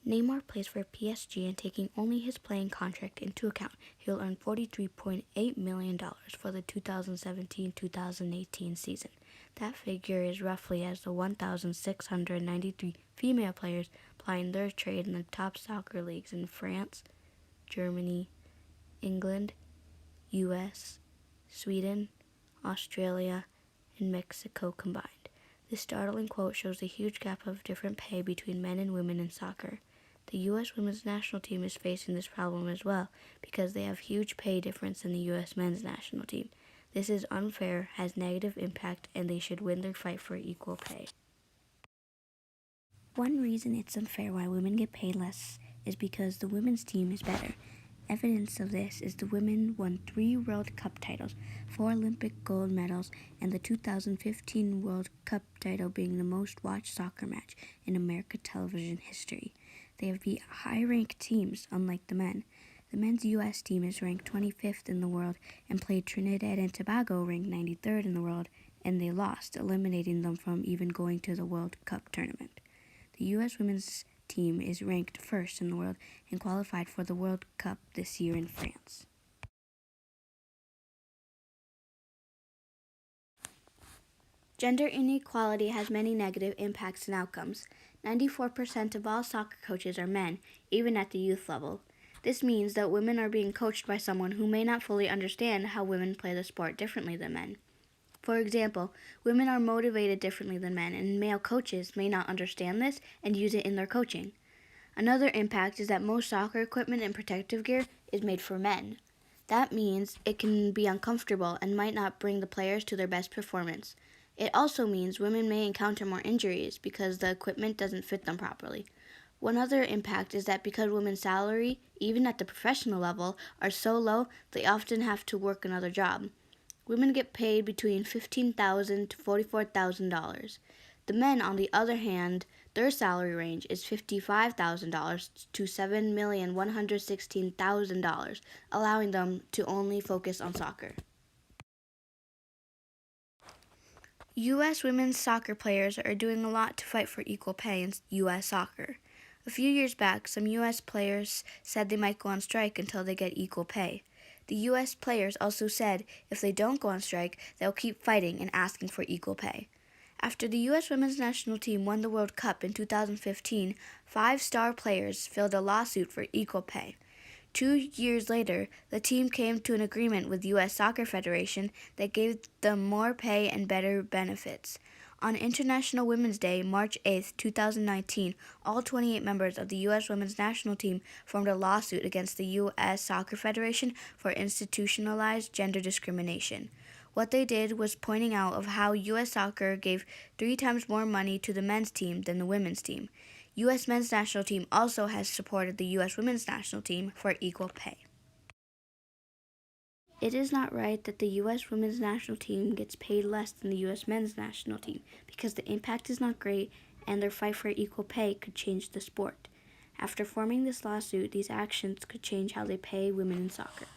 Neymar plays for PSG, and taking only his playing contract into account, he'll earn $43.8 million for the 2017-2018 season. That figure is roughly as the 1,693 female players plying their trade in the top soccer leagues in France, Germany, England, US, Sweden, Australia, and Mexico combined. This startling quote shows the huge gap of different pay between men and women in soccer. The U.S. women's national team is facing this problem as well because they have huge pay difference in the U.S. men's national team. This is unfair, has negative impact, and they should win their fight for equal pay. One reason it's unfair why women get paid less is because the women's team is better. Evidence of this is the women won 3 World Cup titles, 4 Olympic gold medals, and the 2015 World Cup title being the most watched soccer match in American television history. They have beat high-ranked teams, unlike the men. The men's U.S. team is ranked 25th in the world and played Trinidad and Tobago, ranked 93rd in the world, and they lost, eliminating them from even going to the World Cup tournament. The U.S. women's team is ranked first in the world and qualified for the World Cup this year in France. Gender inequality has many negative impacts and outcomes. 94% of all soccer coaches are men, even at the youth level. This means that women are being coached by someone who may not fully understand how women play the sport differently than men. For example, women are motivated differently than men, and male coaches may not understand this and use it in their coaching. Another impact is that most soccer equipment and protective gear is made for men. That means it can be uncomfortable and might not bring the players to their best performance. It also means women may encounter more injuries because the equipment doesn't fit them properly. One other impact is that because women's salary, even at the professional level, are so low, they often have to work another job. Women get paid between $15,000 to $44,000. The men, on the other hand, their salary range is $55,000 to $7,116,000, allowing them to only focus on soccer. U.S. women's soccer players are doing a lot to fight for equal pay in U.S. soccer. A few years back, some U.S. players said they might go on strike until they get equal pay. The U.S. players also said if they don't go on strike, they'll keep fighting and asking for equal pay. After the U.S. women's national team won the World Cup in 2015, 5 star players filed a lawsuit for equal pay. 2 years later, the team came to an agreement with the U.S. Soccer Federation that gave them more pay and better benefits. On International Women's Day, March 8, 2019, all 28 members of the U.S. women's national team formed a lawsuit against the U.S. Soccer Federation for institutionalized gender discrimination. What they did was pointing out of how U.S. soccer gave 3 times more money to the men's team than the women's team. U.S. men's national team also has supported the U.S. women's national team for equal pay. It is not right that the U.S. women's national team gets paid less than the U.S. men's national team because the impact is not great and their fight for equal pay could change the sport. After forming this lawsuit, these actions could change how they pay women in soccer.